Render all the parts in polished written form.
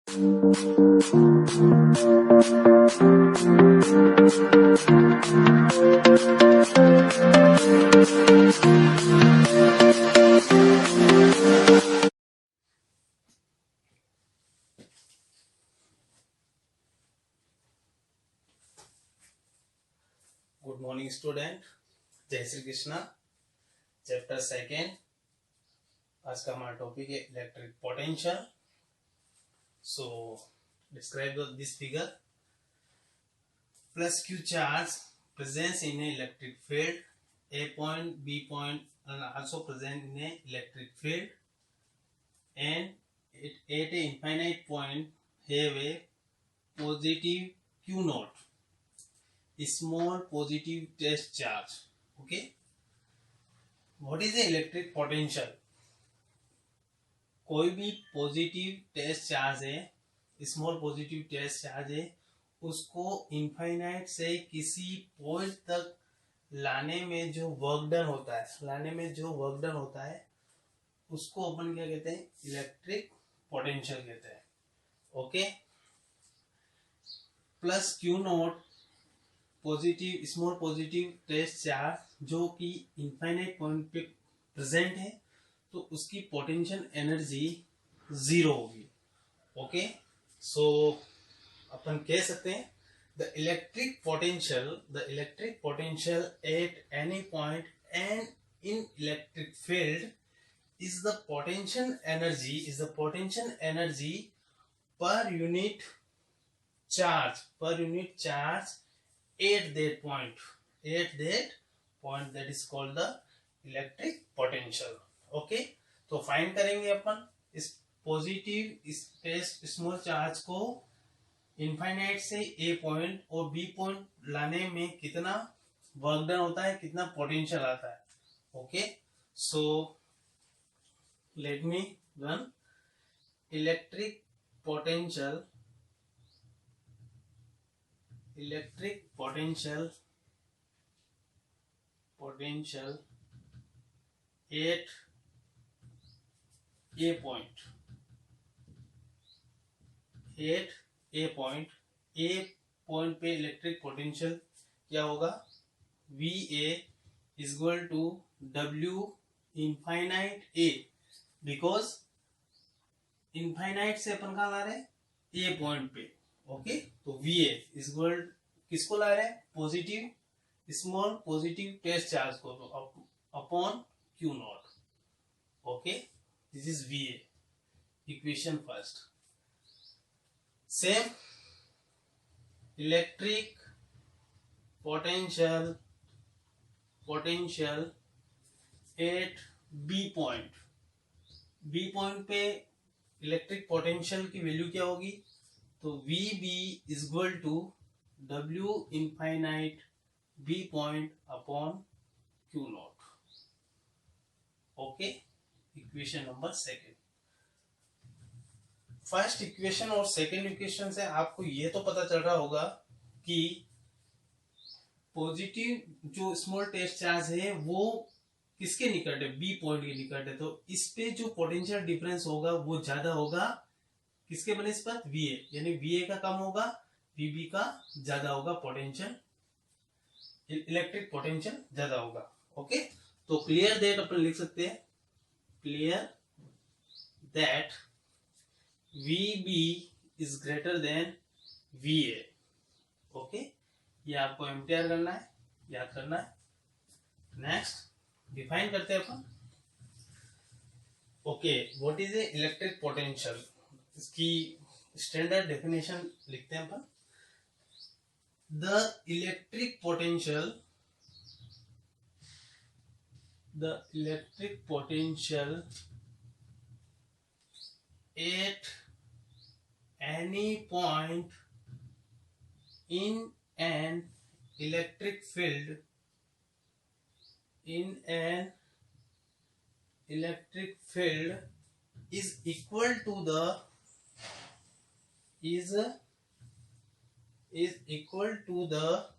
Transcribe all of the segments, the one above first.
Good morning student, जय Shri Krishna. Chapter second, आज का हमारा टॉपिक है electric potential. So describe this figure. Plus Q charge presents in an electric field, A point, B point are also present in an electric field, and at a infinite point have a positive Q naught, a small positive test charge. Okay, what is the electric potential? कोई भी positive test charge है, small positive test charge है, उसको infinite से किसी point तक लाने में जो वर्क डन होता है, उसको अपन क्या कहते हैं? इलेक्ट्रिक पोटेंशियल कहते हैं। Okay, plus Q naught positive, small positive test charge जो कि इनफाइनाइट पॉइंट पे प्रेजेंट है, तो उसकी पोटेंशियल एनर्जी 0 होगी। ओके, सो अपन कह सकते हैं the electric potential at any point and in electric field is the potential energy per unit charge at that point that is called the electric potential. Okay, तो find करेंगे अपन इस positive small charge को infinite से ए point और B point लाने में कितना वर्क डन होता है, कितना पोटेंशियल आता है। Okay, so let me run electric potential at A point पे इलेक्ट्रिक पोटेंशियल क्या होगा? VA is equal to W infinite A, because infinite से अपन कहाँ ला रहे हैं? ए पॉइंट पे। ओके, तो VA इज इक्वल किसको ला रहे हैं? Positive small positive test charge को, तो upon Q not. Okay, this is VA, equation first. Same electric potential at B point पे इलेक्ट्रिक पोटेंशियल की वैल्यू क्या होगी? तो VB is equal to W infinite B point upon Q not. Okay, equation number second. First equation और second equation से आपको ये तो पता चल रहा होगा कि पॉजिटिव जो स्मॉल टेस्ट चार्ज है वो किसके निकट है? बी पॉइंट के निकट है, तो इस पे जो पोटेंशियल डिफरेंस होगा वो ज्यादा होगा किसके बनिस्पत? VA, यानी VA का कम होगा, VB का ज्यादा होगा, पोटेंशियल इलेक्ट्रिक पोटेंशियल ज्यादा होगा। ओके, तो क्लियर दैट अपन लिख सकते हैं, clear that VB is greater than VA। Okay, ये आपको एम्प्टियर करना है, याद करना है। नेक्स्ट डिफाइन करते हैं अपन। Okay, what is a electric potential? इसकी स्टैंडर्ड डेफिनेशन लिखते हैं अपन। The electric potential at any point in an electric field is equal to the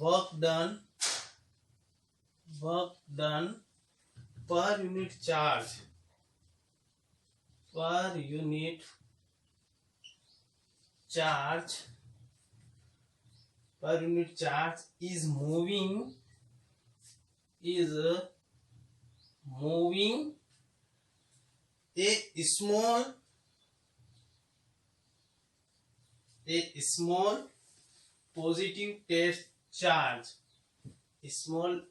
work done per unit charge per unit charge is moving a small positive test charge, small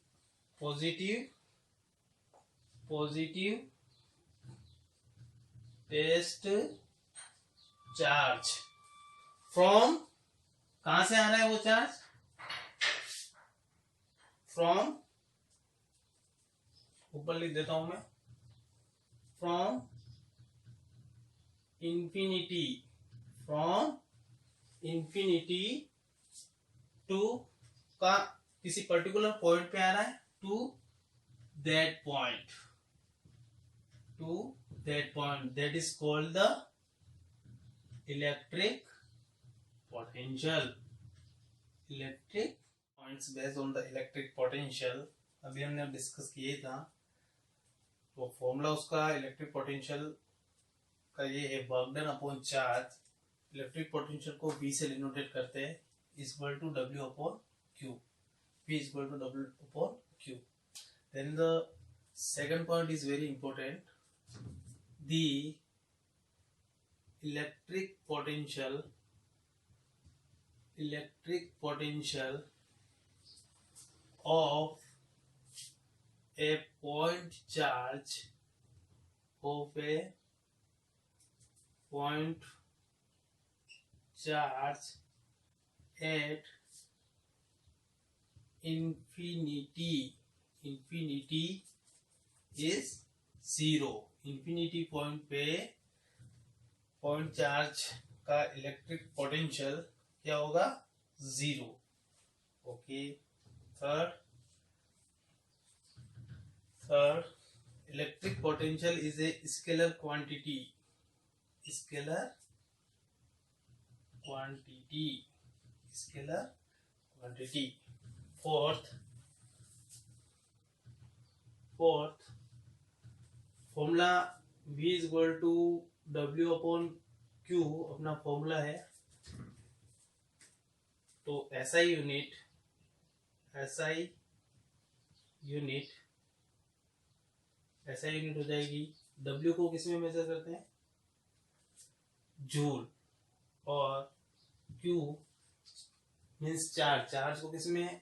positive test charge from, कहां से आ रहा है वो charge? From, ऊपर लिख देता हूं मैं, फ्रॉम इंफिनिटी टू का किसी पर्टिकुलर पॉइंट पे आ रहा है, to that point, that is called the electric potential. Electric points based on the electric potential अभी हमने डिस्कस किए था. तो फॉर्मूला उसका इलेक्ट्रिक पोटेंशियल का ये है, work done upon charge. Electric potential को V से डिनोटेट करते हैं, equal to W upon Q. V equal to W upon Q. Then the second point is very important. The electric potential of a point charge at infinity is 0. Infinity point पे point charge का electric potential क्या होगा? 0. Okay. Third, electric potential is a scalar quantity. Fourth, formula V is equal to W upon Q अपना formula है. तो SI unit हो जाएगी. W को किस में मेजर करते हैं? जूल. और Q मीन्स चार्ज को किस में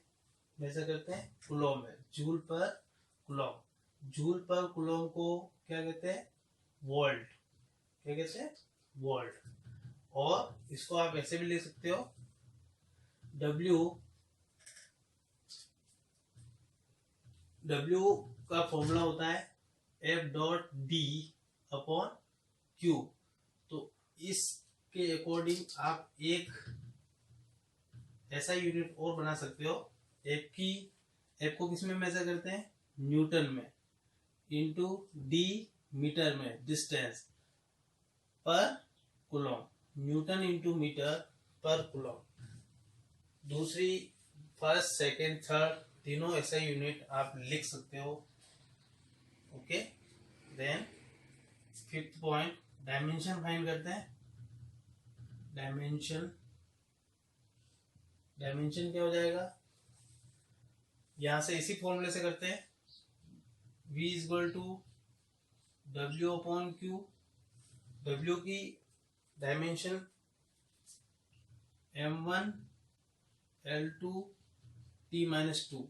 मेजर करते हैं? कूलॉम में. जूल पर कूलॉम को क्या कहते हैं? वोल्ट. क्या कहते हैं? वोल्ट. और इसको आप ऐसे भी लिख सकते हो, W का फॉर्मूला होता है F.D अपॉन Q. तो इसके अकॉर्डिंग आप एक ऐसा यूनिट और बना सकते हो. F को किस में मेजर करते हैं? न्यूटन में. इंटू D मीटर में, distance per coulomb. Newton into metre per coulomb. दूसरी, फर्स्ट, सेकेंड, थर्ड तीनों ऐसा यूनिट आप लिख सकते हो. Okay. Then fifth point, dimension find करते हैं. डायमेंशन क्या हो जाएगा? यहां से इसी फॉर्मूले से करते हैं. V is equal to W upon Q. W की dimension M1 L2 T-2.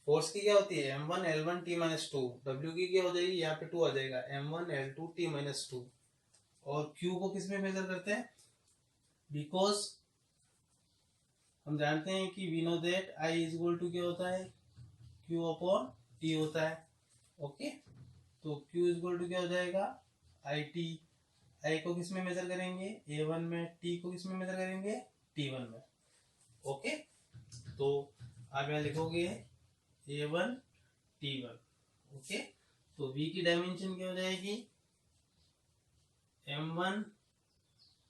Force की क्या होती है? M1 L1 T-2. W की क्या हो जाएगी? यहाँ पे 2 आ जाएगा. M1 L2 T-2. और Q को किस में मेजर करते हैं? बिकॉज हम जानते हैं कि we know that I is equal to क्या होता है? Q अपॉन T होता है. ओके. तो Q इज इक्वल टू क्या हो जाएगा? IT. I को किस में मेजर करेंगे? A1 में. T को किस में मेजर करेंगे? T1 में. ओके. तो आप यहाँ लिखोगे A1 T1. ओके. तो V की डायमेंशन क्या हो जाएगी? M1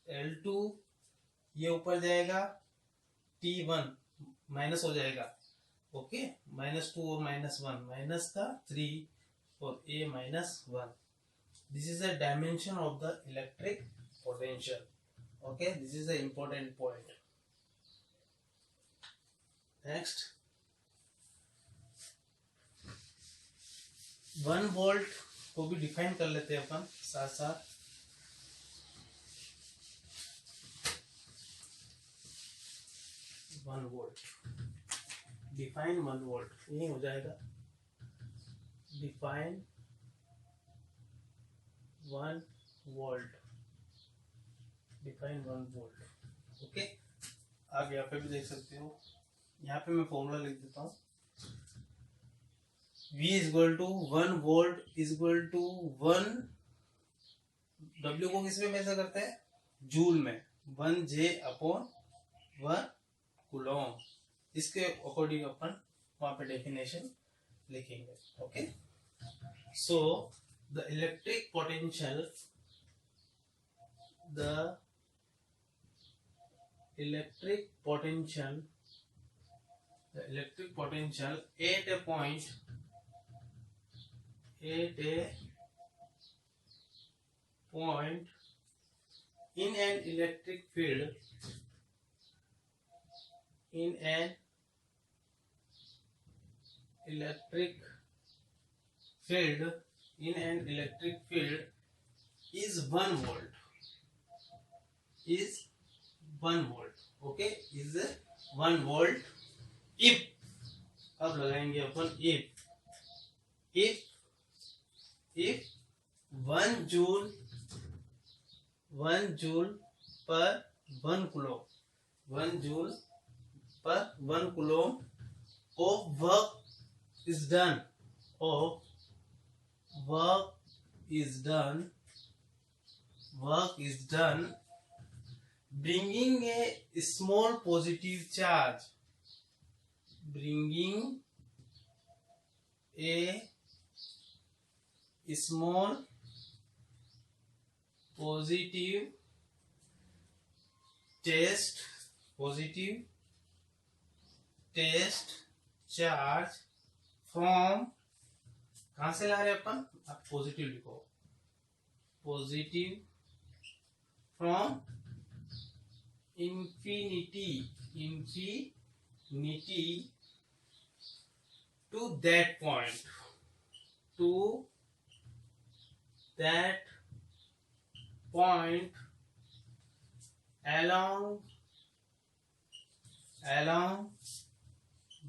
L2, ये ऊपर जाएगा, T1 माइनस हो जाएगा. ओके. -2 और -1, माइनस का 3 और A -1. This is the dimension of the electric potential. Okay, this is the important point. Next, 1 volt को भी डिफाइन कर लेते हैं अपन साथ साथ. 1 वोल्ट, डिफाइन 1 वोल्ट, यही हो जाएगा. Define 1 volt, define 1 volt. Okay, आप यहाँ पे भी देख सकते हो. यहाँ पे मैं फॉर्मूला लिख देता हूँ. V is equal to 1 volt is equal to 1, W को किस में मेजर करते हैं? जूल में. 1 J अपॉन 1 कूलॉम. इसके अकॉर्डिंग अपन वहां पे डेफिनेशन लिखेंगे. Okay, so the electric potential, the electric potential at a point in an electric field is 1 volt. Okay, is 1 volt if, अब लगाएंगे अपन if 1 जूल पर 1 कूलॉम, 1 जूल पर 1 Coulomb of work is done bringing a small positive charge, positive test charge from, कहां से ला रहे हैं अपन? आप positive लिखो. Positive from infinity to that point, along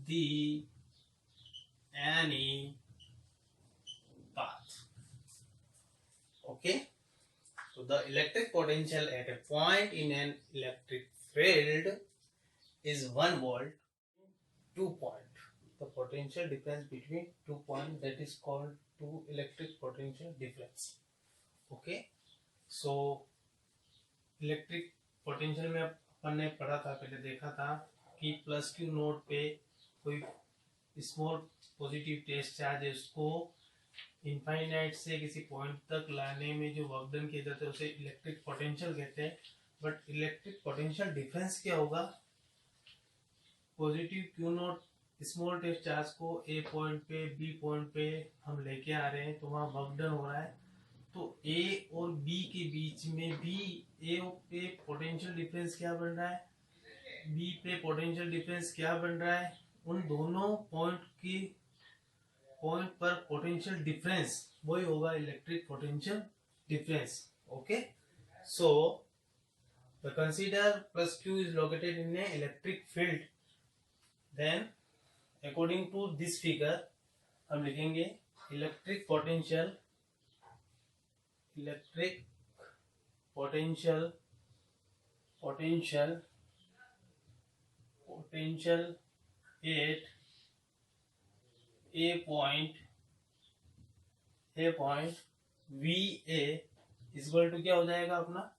the any path. Okay, so the electric potential at a point in an electric field is 1 volt. 2 point, the potential difference between 2 points, that is called 2 electric potential difference. Okay, so electric potential में अपन ने पढ़ा था, पहले देखा था कि plus Q node पे कोई स्मॉल पॉजिटिव टेस्ट चार्ज है, उसको इनफाइनाइट से किसी पॉइंट तक लाने में जो वर्क डन किया जाता है उसे इलेक्ट्रिक पोटेंशियल कहते हैं. बट इलेक्ट्रिक पोटेंशियल डिफरेंस क्या होगा? Positive Q naught small test charge को ए पॉइंट पे बी पॉइंट पे हम लेके आ रहे हैं, तो वहां वर्क डन हो रहा है. तो ए और बी के बीच में भी ए पे पोटेंशियल डिफरेंस क्या बन रहा है, बी पे पोटेंशियल डिफरेंस क्या बन रहा है, उन दोनों पॉइंट पर पोटेंशियल डिफरेंस वही होगा electric potential difference. Okay, so the consider plus Q is located in a electric field, then according to this figure हम लिखेंगे electric potential at a point VA is equal to क्या हो जाएगा अपना?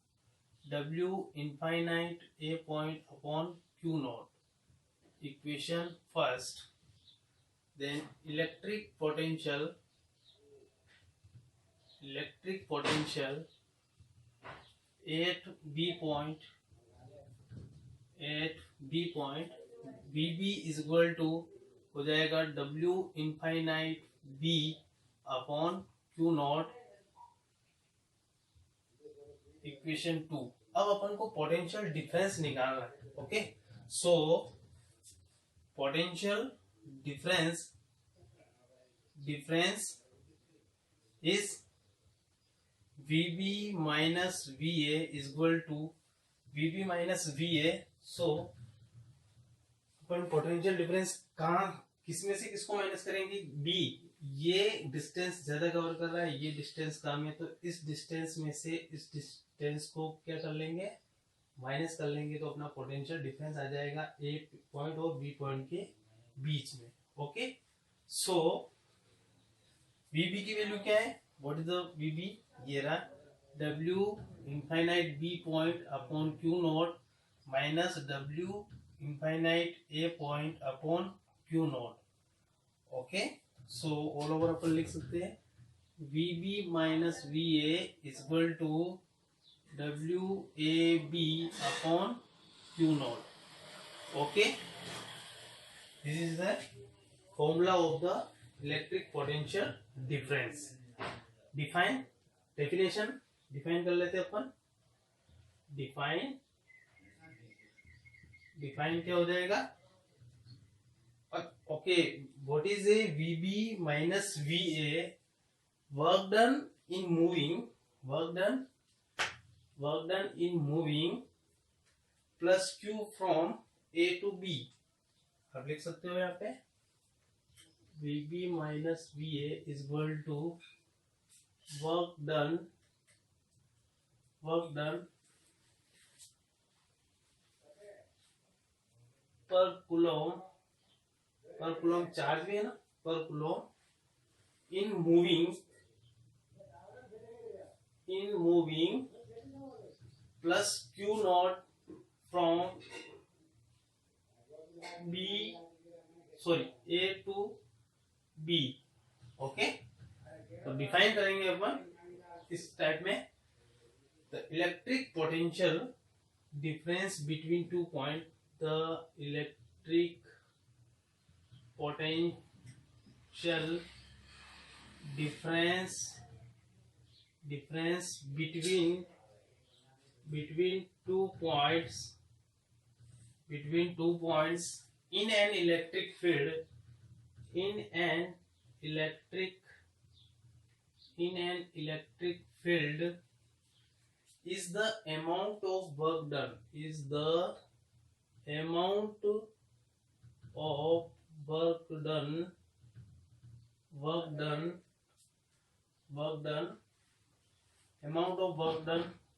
W infinite a point upon Q naught. Equation first. Then electric potential at B point VB is equal to हो जाएगा W infinite B upon Q naught. Equation 2। अब अपन को potential difference निकालना है। Okay, so potential difference is VB minus VA is equal to VB minus VA। So upon potential difference कहाँ किसमें से किसको माइनस करेंगे? B। ये डिस्टेंस ज्यादा कवर कर रहा है, ये डिस्टेंस कम है, तो इस डिस्टेंस में से इस डिस्टेंस को क्या कर लेंगे? माइनस कर लेंगे, तो अपना पोटेंशियल डिफरेंस आ जाएगा A पॉइंट और B पॉइंट के बीच में। ओके, सो VB की वैल्यू क्या है? What is the VB? ये रहा W infinite B point upon Q naught minus W infinite A point upon Q not. Okay, so all over अपन लिख सकते हैं VB minus VA is equal to WAB upon Q not. Okay, this is the formula of the electric potential difference. Definition define कर लेते अपन। Define क्या हो जाएगा? Okay, what is a VB minus VA? Work done in moving plus Q from A to B। आप लिख सकते हो यहाँ पे VB minus VA is equal to work done per coulomb charge भी है ना, per coulomb in moving plus Q naught from A to B। Okay, तो डिफाइन करेंगे अपन इस टाइप में the electric potential difference between 2 point. The electric potential difference between 2 points in an electric field is the amount of work done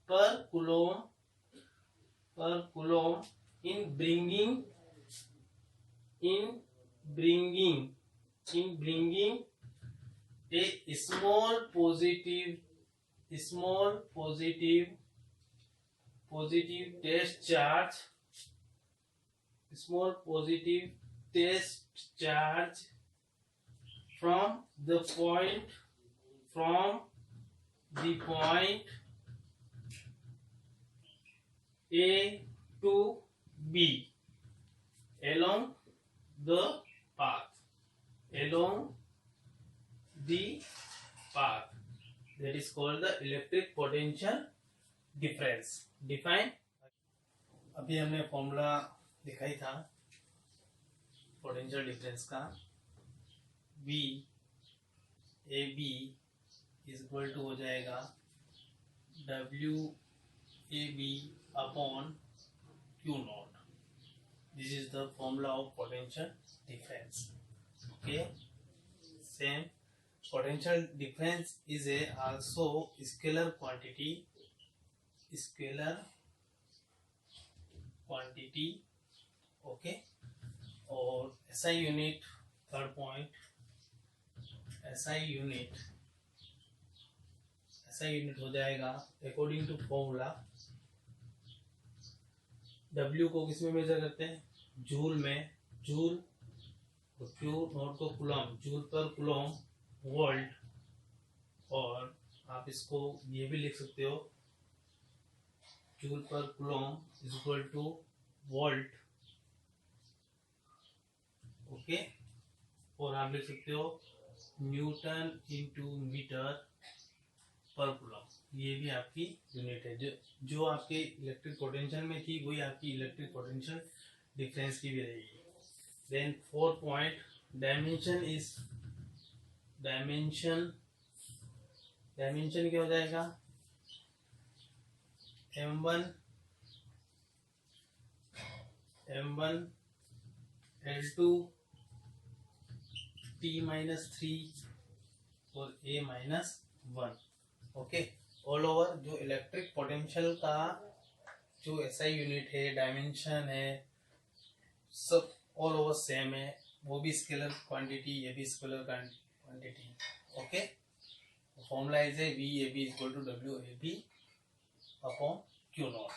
per coulomb in bringing a small positive test charge from the point A to B along the path that is called the electric potential difference। Define अभी हमने formula दिखाई था potential difference का। VAB is equal to हो जाएगा WAB upon Q not. This is the formula of potential difference. Okay, same potential difference is also scalar quantity। Okay, और SI unit third point SI unit हो जाएगा according to formula. W को किस में major करते हैं? Joule में, joule, और Q नॉट को कूलम, जूल पर कूलम वोल्ट, और आप इसको ये भी लिख सकते हो जूल पर coulomb is equal two volt. Okay, और आप लिख सकते हो न्यूटन इंटू मीटर पर कूलम। ये भी आपकी यूनिट है। जो आपके इलेक्ट्रिक पोटेंशियल में थी वही आपकी इलेक्ट्रिक पोटेंशियल डिफरेंस की भी रहेगी। देन 4 पॉइंट डायमेंशन क्या हो जाएगा, m1 L2 T-3 और A-1। ओके, ऑल ओवर जो इलेक्ट्रिक पोटेंशियल का जो एसआई यूनिट है, डायमेंशन है, सब ऑल ओवर सेम है। वो भी स्केलर क्वांटिटी, ये भी scalar quantity. Okay, formula is a VAB equal to WAB upon Q0।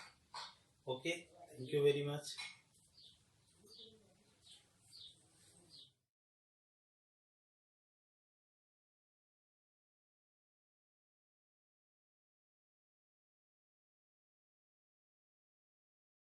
Okay, thank you very much.